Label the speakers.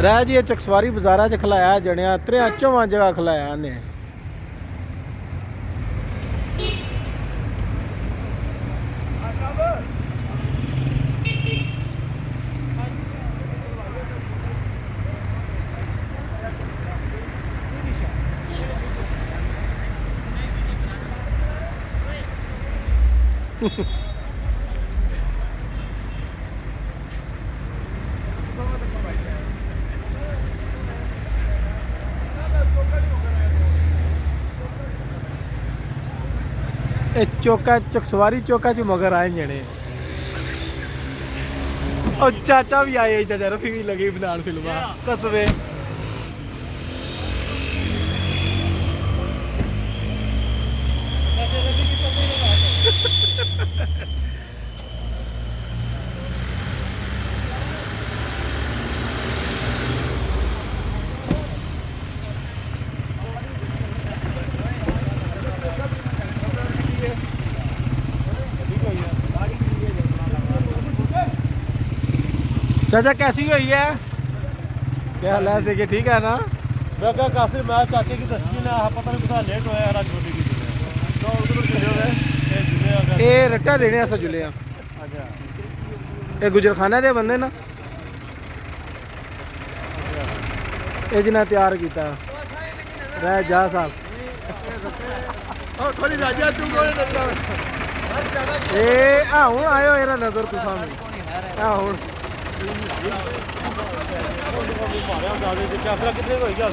Speaker 1: ਰਹਿ ਜੀ ਚਕਸਵਾਰੀ ਬਾਜ਼ਾਰਾਂ 'ਚ ਖਲਾਇਆ ਜਣਿਆ ਤਰਿਆ ਚੌਵਾਂ ਜਗ੍ਹਾ ਖਲਾਇਆ ਉਹਨੇ। चौका चकसवारी चौका च मगर आए जने और चाचा भी आए चाचा रफी भी लगी बनान फिल्मा कसवे चाचा कैसी हुई है? क्या हाल है? कि ठीक है ना?
Speaker 2: मैं क्या कासिर मैं चाचे की तस्वीर है पता नहीं पता लेट होया यार छोटी की तो उधर जुले
Speaker 1: ये रट्टा देने ऐसा जुले
Speaker 2: अच्छा
Speaker 1: ये गुजरखाने दे बंदे ना ये जिन्हें तैयार किया रह जा साहब
Speaker 2: थोड़ी राजा तू कोने नजर
Speaker 1: ए आ हुन आयो एरा नजर तुसा में आ हुन
Speaker 2: मारिया कितने हो गया